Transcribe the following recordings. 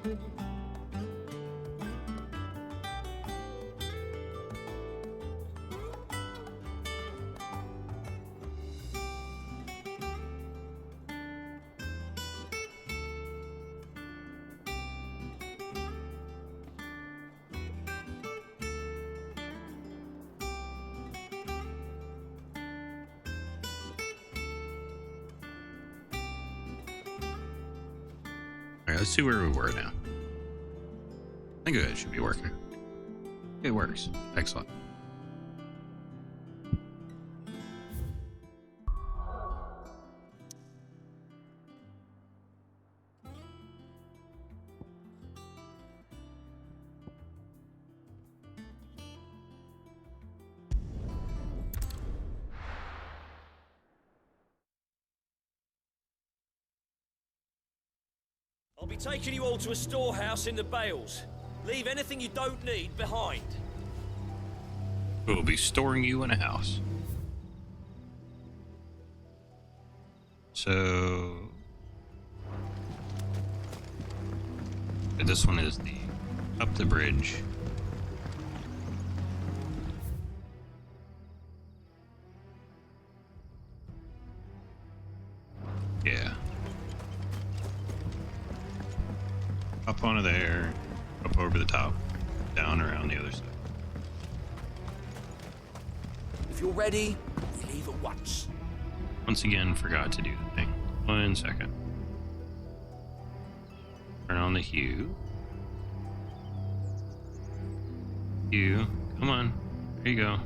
Alright, let's see where we were now. I think it should be working. It works. Excellent. I'll be taking you all to a storehouse in the Bales. Leave anything you don't need behind. We'll be storing you in a house. So... this one is the up the bridge. Yeah. Up onto there, up over the top, down around the other side. If you're ready, leave at once. Once again, forgot to do the thing. 1 second. Turn on the hue. Hue, come on. There you go.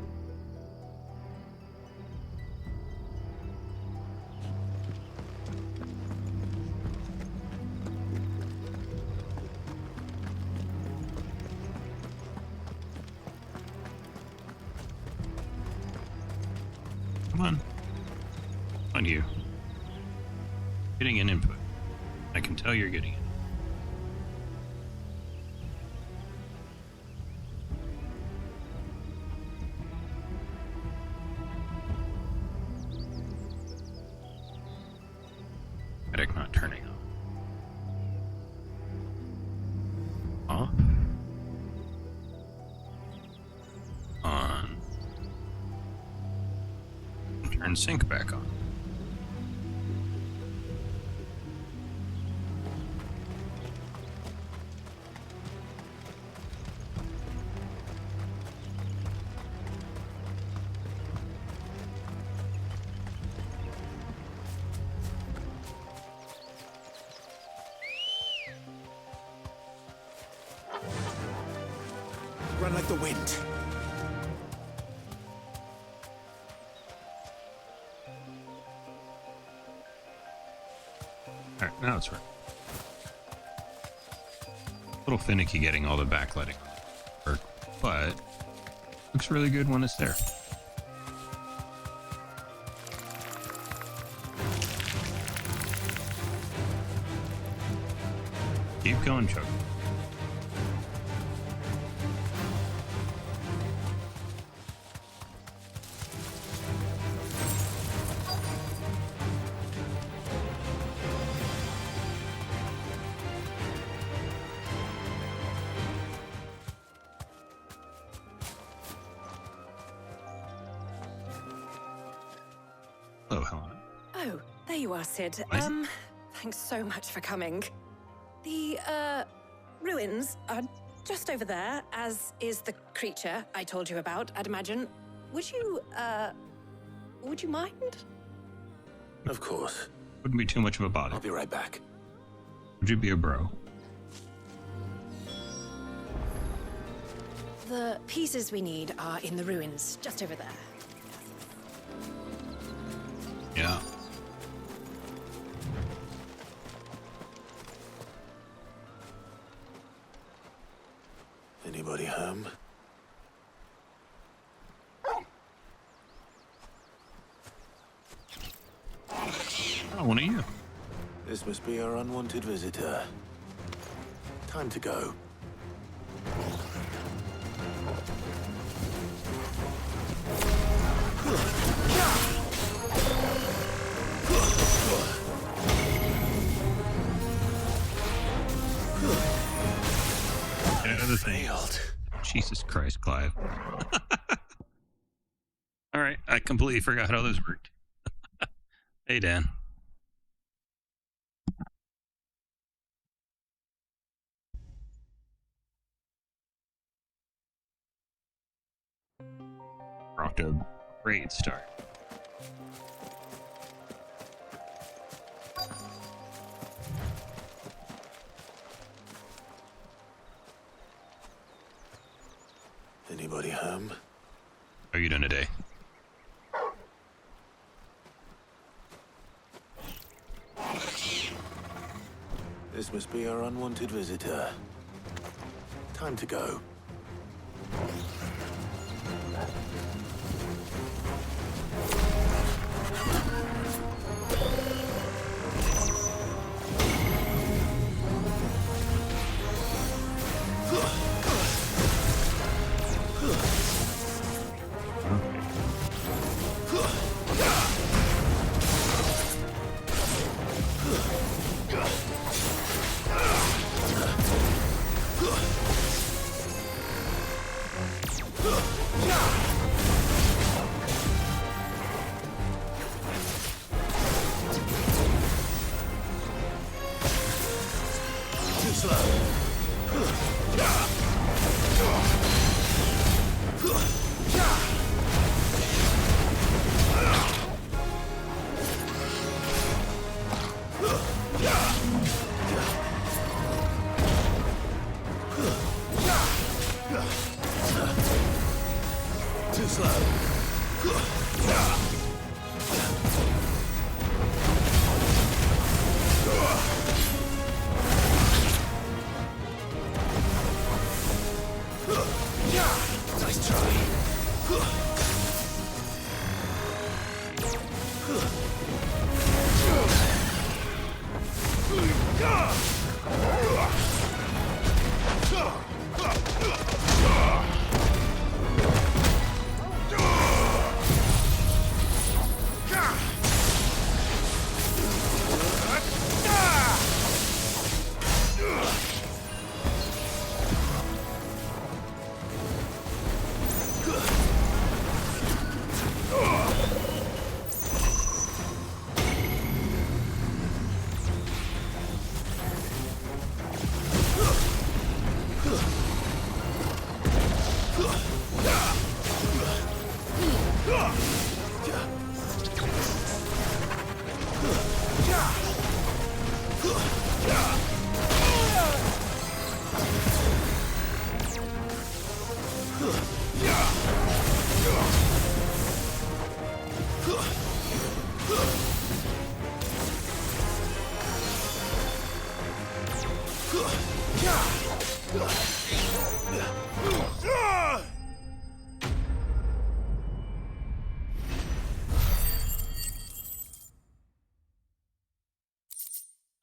Come on. On you. Getting an input. I can tell you're getting it. Attic not turning on. Off. On. Turn sync back on. Run like the wind. Alright, now it's right. A little finicky getting all the backlighting work, but looks really good when it's there. Keep going, Chuck. Hello, Helen. Oh, there you are, Sid. What? Thanks so much for coming. The, ruins are just over there, as is the creature I told you about, I'd imagine. Would you mind? Of course. Wouldn't be too much of a bother. I'll be right back. Would you be a bro? The pieces we need are in the ruins, just over there. Yeah. Anybody home? Oh, one of you. This must be our unwanted visitor. Time to go. failed. Jesus Christ, Clive. All right, I completely forgot how this worked. Hey, Dan. We're off to a great start. Anybody home? How are you doing today? This must be our unwanted visitor. Time to go.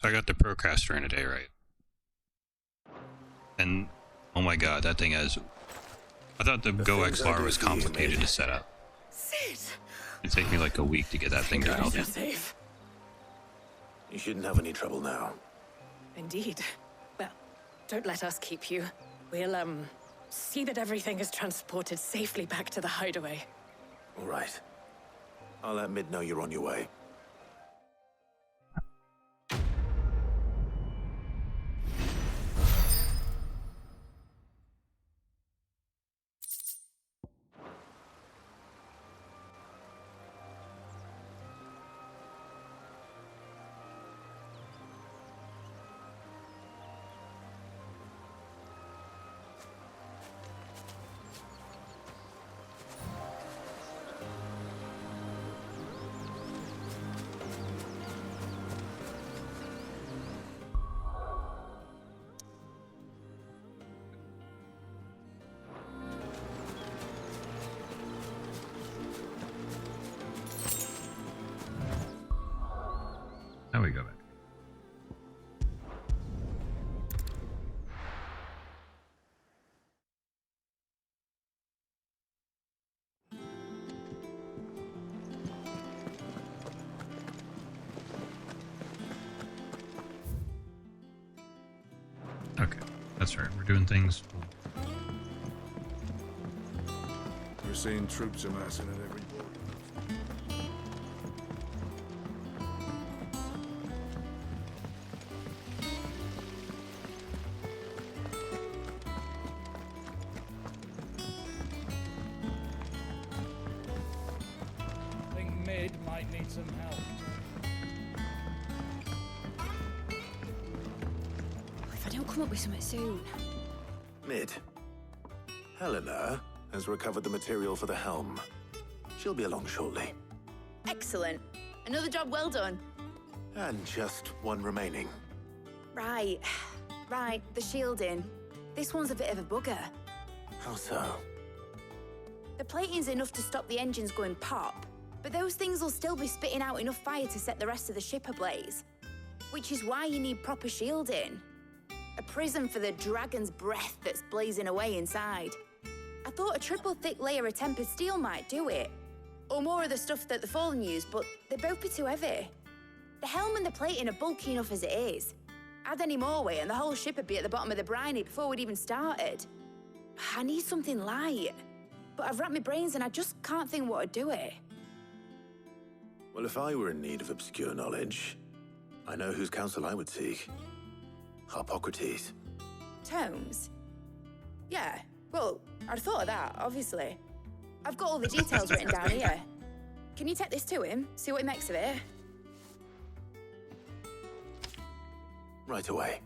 So I got the Procaster in a day, right? And oh my god, that thing has. I thought the Go things I XLR do was for you, complicated mate. to set up. Sid! It'd take me like a week to get that thing dialed You're in. safe. You shouldn't have any trouble now. Indeed. Well, don't let us keep you. We'll, see that everything is transported safely back to the hideaway. All right. I'll let Mid know you're on your way. Now we go back. Okay, that's right. We're doing things We're seeing troops amassing at every port. I think Mid might need some help. If I don't come up with something soon. Mid. Helena has recovered the material for the helm. She'll be along shortly. Excellent. Another job well done. And just one remaining. Right. Right, the shielding. This one's a bit of a bugger. How so? The plating's enough to stop the engines going pop, but those things will still be spitting out enough fire to set the rest of the ship ablaze. Which is why you need proper shielding. A prison for the dragon's breath that's blazing away inside. I thought a triple thick layer of tempered steel might do it. Or more of the stuff that the Fallen use, but they'd both be too heavy. The helm and the plating are bulky enough as it is. Add any more weight and the whole ship would be at the bottom of the briny before we'd even started. I need something light. But I've racked my brains and I just can't think what would do it. Well, if I were in need of obscure knowledge, I know whose counsel I would seek. Harpocrates. Tomes? Yeah, well, I'd thought of that, obviously. I've got all the details written down here. Can you take this to him, see what he makes of it? Right away.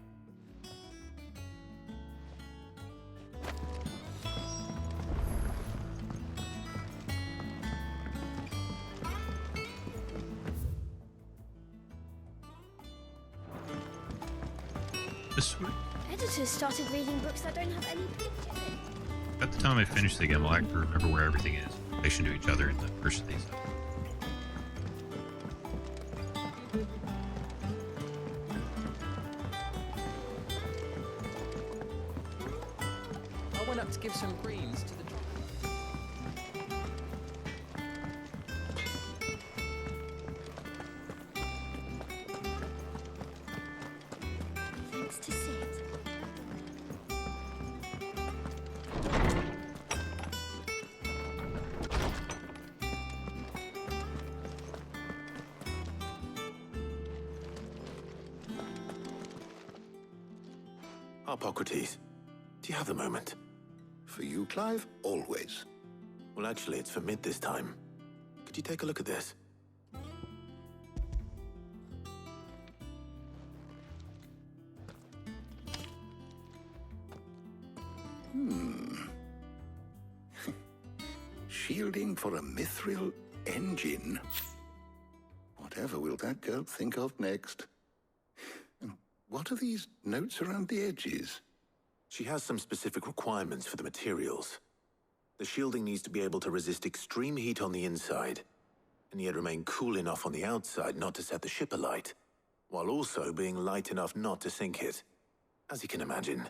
This way. Editors started reading books that don't have any pictures in. At the time I finish the game, I'll have to remember where everything is in relation to each other in the first of these. I went up to give some greens to the Thanks to Sid. Harpocrates, do you have the moment? For you, Clive, always. Well, actually, it's for Mid this time. Could you take a look at this? Shielding for a mithril engine. Whatever will that girl think of next? And what are these notes around the edges? She has some specific requirements for the materials. The shielding needs to be able to resist extreme heat on the inside, and yet remain cool enough on the outside not to set the ship alight, while also being light enough not to sink it. As you can imagine,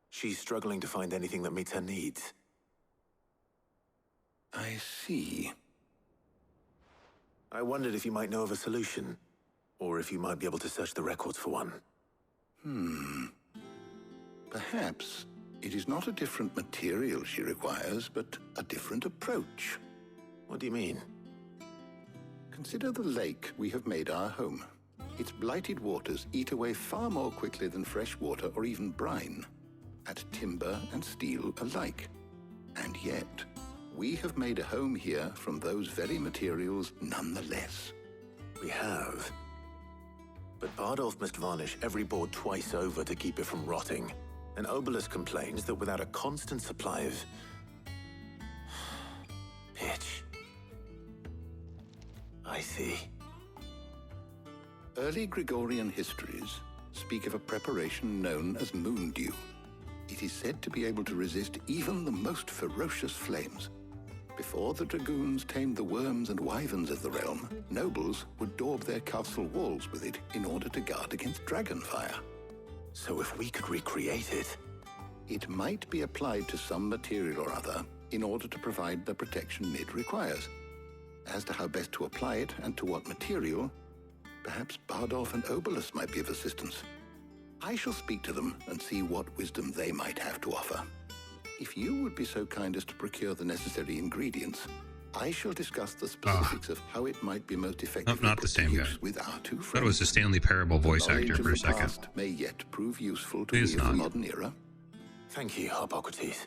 she's struggling to find anything that meets her needs. I see. I wondered if you might know of a solution, or if you might be able to search the records for one. Perhaps it is not a different material she requires, but a different approach. What do you mean? Consider the lake we have made our home. Its blighted waters eat away far more quickly than fresh water or even brine, at timber and steel alike. And yet, we have made a home here from those very materials nonetheless. We have. But Bardolph must varnish every board twice over to keep it from rotting. And Obelisk complains that without a constant supply of pitch. I see. Early Gregorian histories speak of a preparation known as moon dew. It is said to be able to resist even the most ferocious flames. Before the dragoons tamed the worms and wyverns of the realm, nobles would daub their castle walls with it in order to guard against dragon fire. So if we could recreate it... It might be applied to some material or other in order to provide the protection Mid requires. As to how best to apply it and to what material, perhaps Bardolph and Obelisk might be of assistance. I shall speak to them and see what wisdom they might have to offer. If you would be so kind as to procure the necessary ingredients, I shall discuss the specifics of how it might be most effectively not the put to same guy. use with our two friends. That was the Stanley Parable voice The knowledge actor of for a the second. past may yet prove useful to Please we of the not. modern era. Thank you, Hippocrates.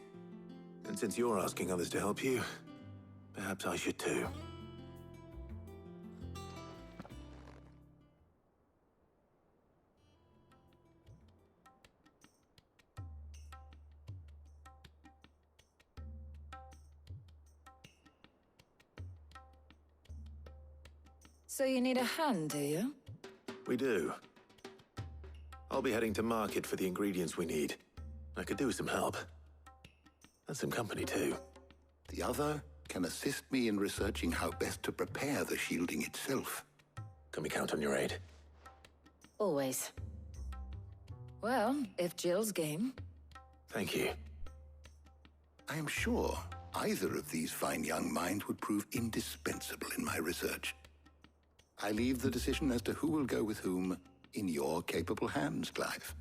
And since you're asking others to help you, perhaps I should too. So you need a hand, do you? We do. I'll be heading to market for the ingredients we need. I could do with some help. And some company too. The other can assist me in researching how best to prepare the shielding itself. Can we count on your aid? Always. Well, if Jill's game. Thank you. I am sure either of these fine young minds would prove indispensable in my research. I leave the decision as to who will go with whom in your capable hands, Clive.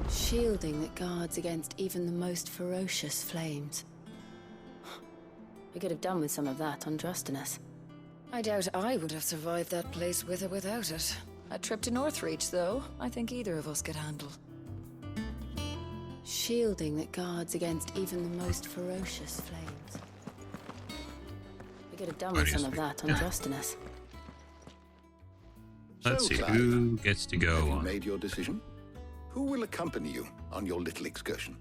Shielding that guards against even the most ferocious flames. We could have done with some of that on Drustinus. I doubt I would have survived that place with or without it. A trip to Northreach, though, I think either of us could handle. Shielding that guards against even the most ferocious flames. We could have done with some of that on Drustinus. Let's So, see, Clive, who gets to go have you on? made your decision? Who will accompany you on your little excursion?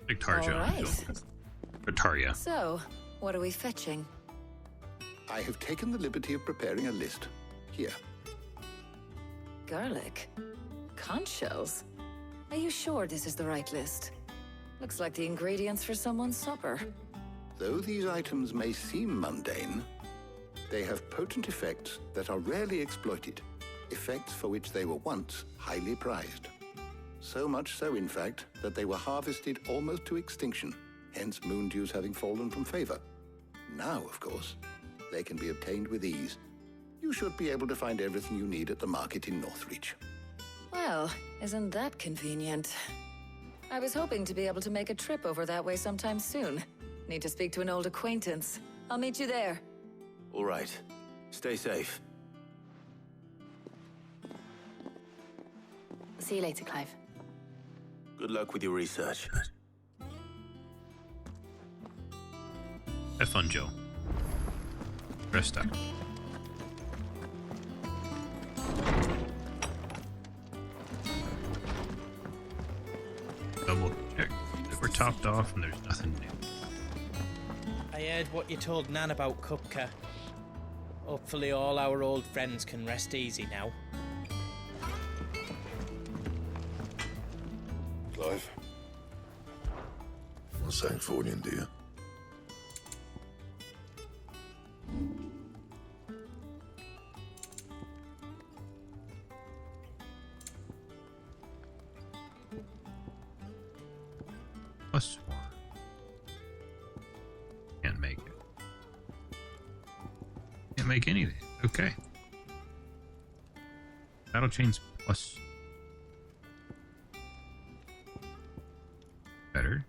Victaria. All right. Victaria. So, what are we fetching? I have taken the liberty of preparing a list. Here. Garlic? Conch shells? Are you sure this is the right list? Looks like the ingredients for someone's supper. Though these items may seem mundane, they have potent effects that are rarely exploited, effects for which they were once highly prized. So much so, in fact, that they were harvested almost to extinction, hence moon dews having fallen from favor. Now, of course, they can be obtained with ease. You should be able to find everything you need at the market in Northreach. Well, isn't that convenient? I was hoping to be able to make a trip over that way sometime soon. Need to speak to an old acquaintance. I'll meet you there. All right. Stay safe. See you later, Clive. Good luck with your research. Have fun, Joe. Rest up. Double check that we're topped off and there's nothing new. I heard what you told Nan about Kupka. Hopefully all our old friends can rest easy now. Clive? A Sancfordian, do you? +4. Can't make it. Can't make anything. Okay. Battle chains plus. Better.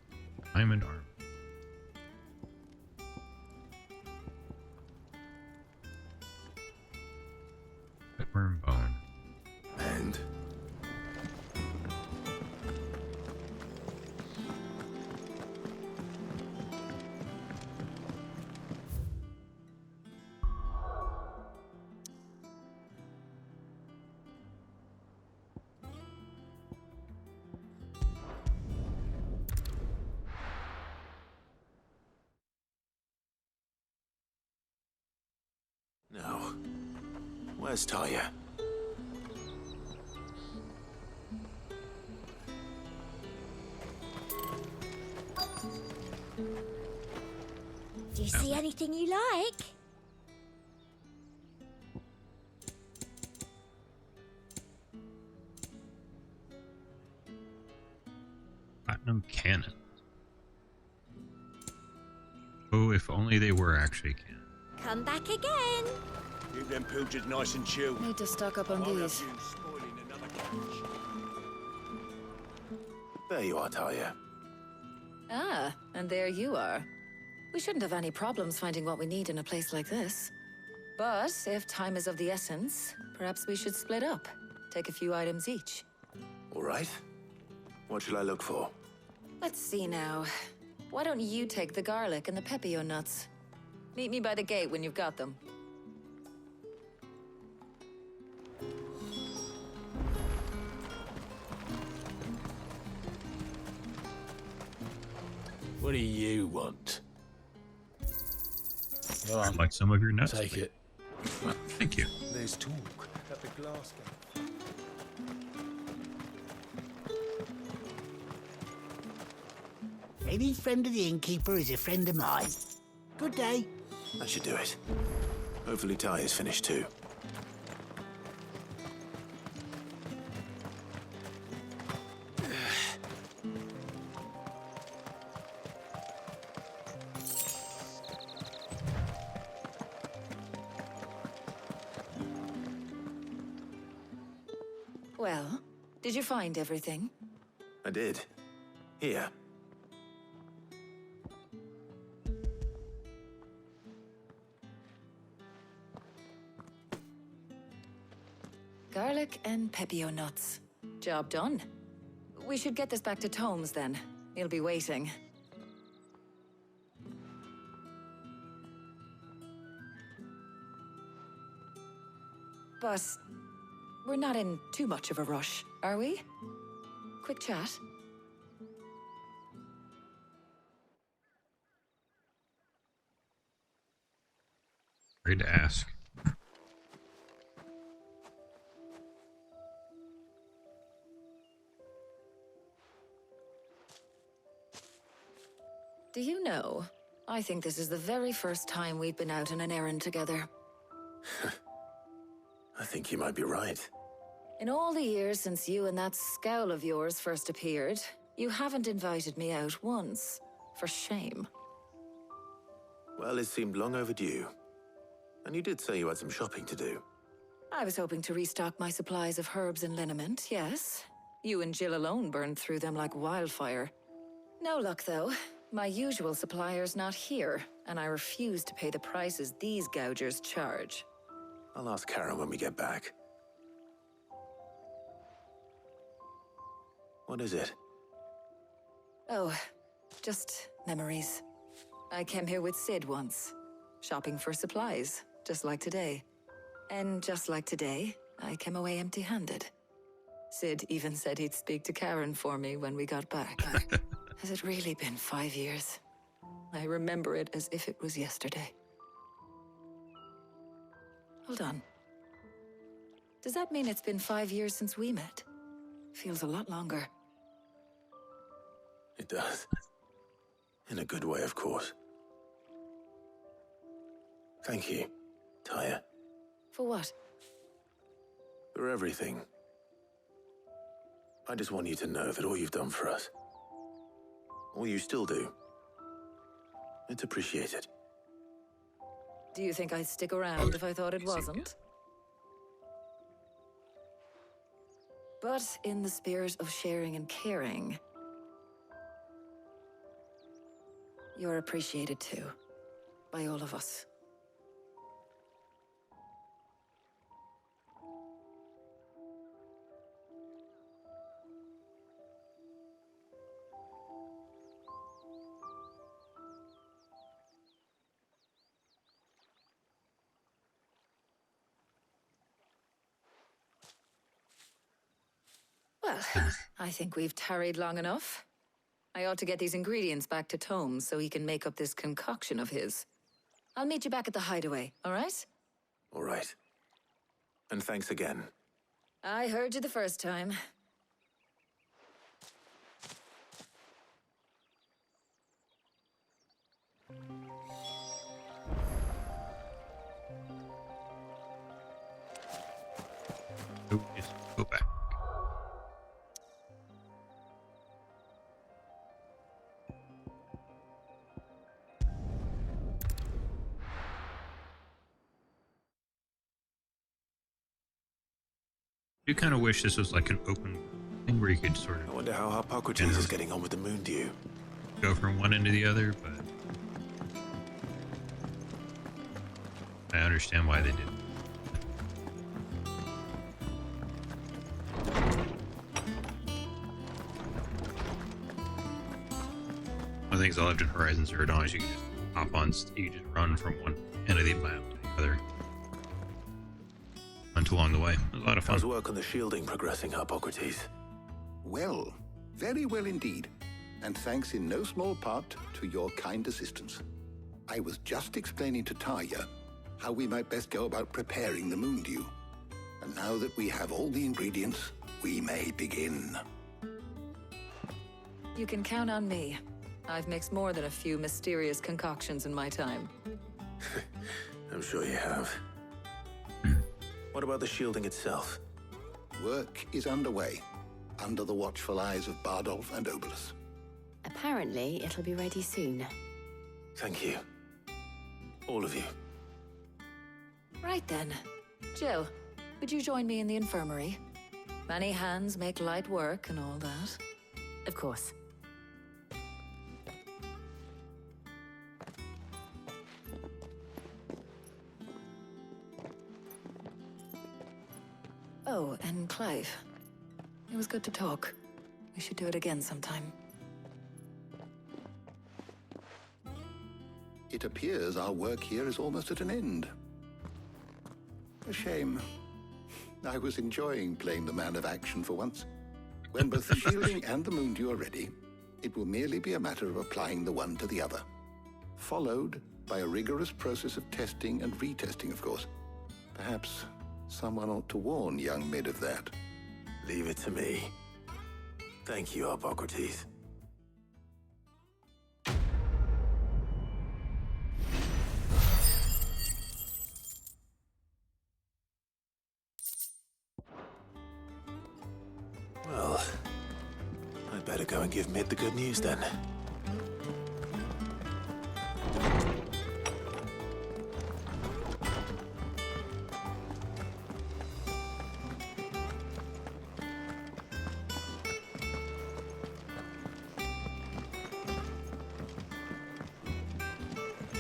Diamond arm. Worm bone. And now, where's Talia? Do you see anything you like? Platinum cannon. Oh, if only they were actually cannon. Come back again. Keep them pilchards nice and chilled. Need to stock up on Won't have these. you spoiling another catch. There you are, Talia. Ah, and there you are. We shouldn't have any problems finding what we need in a place like this. But if time is of the essence, perhaps we should split up. Take a few items each. All right. What shall I look for? Let's see now. Why don't you take the garlic and the pepio nuts? Meet me by the gate when you've got them. What do you want? Go on. I'd like some of your nuts. Take please. it. Well, thank you. There's talk. At the glass game. Any friend of the innkeeper is a friend of mine. Good day. That should do it. Hopefully Talia's finished too. Well, did you find everything? I did. Here. Garlic and pepio nuts. Job done. We should get this back to Tomes then. He'll be waiting. But we're not in too much of a rush, are we? Quick chat. Afraid to ask. Do you know, I think this is the very first time we've been out on an errand together. I think you might be right. In all the years since you and that scowl of yours first appeared, you haven't invited me out once. For shame. Well, it seemed long overdue. And you did say you had some shopping to do. I was hoping to restock my supplies of herbs and liniment, yes. You and Jill alone burned through them like wildfire. No luck, though. My usual supplier's not here, and I refuse to pay the prices these gougers charge. I'll ask Karen when we get back. What is it? Oh, just memories. I came here with Sid once, shopping for supplies, just like today. And just like today, I came away empty-handed. Sid even said he'd speak to Karen for me when we got back. Has it really been 5 years? I remember it as if it was yesterday. Hold on. Does that mean it's been 5 years since we met? Feels a lot longer. It does. In a good way, of course. Thank you, Taya. For what? For everything. I just want you to know that all you've done for us, all you still do, it's appreciated. Do you think I'd stick around if I thought it wasn't? But in the spirit of sharing and caring, you're appreciated too, by all of us. Well, I think we've tarried long enough. I ought to get these ingredients back to Tomes so he can make up this concoction of his. I'll meet you back at the hideaway, all right? All right. And thanks again. I heard you the first time. Oh, yes. Go back. do kind of wish this was like an open thing where you could sort of. I wonder how Hippocrates is getting on with the moon dew. Go from one end to the other, but I understand why they did. One of the things I loved in Horizon Zero Dawn is you can just hop on, you can just run from one end of the map to the other. Hunt along the way. It was a lot of fun. How's work on the shielding progressing, Hippocrates? Well, very well indeed. And thanks in no small part to your kind assistance. I was just explaining to Tarja how we might best go about preparing the moon dew. And now that we have all the ingredients, we may begin. You can count on me. I've mixed more than a few mysterious concoctions in my time. I'm sure you have. What about the shielding itself? Work is underway, under the watchful eyes of Bardolph and Obolus. Apparently, it'll be ready soon. Thank you. All of you. Right then. Jill, would you join me in the infirmary? Many hands make light work and all that. Of course. Oh, and Clive. It was good to talk. We should do it again sometime. It appears our work here is almost at an end. A shame. I was enjoying playing the man of action for once. When both the shielding and the moon dew are ready, it will merely be a matter of applying the one to the other. Followed by a rigorous process of testing and retesting, of course. Perhaps someone ought to warn young Mid of that. Leave it to me. Thank you, Hippocrates. Well, I'd better go and give Mid the good news then.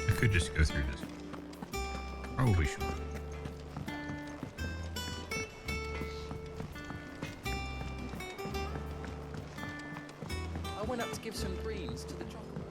I could just go through this. Probably should. I went up to give some greens to the chocolate.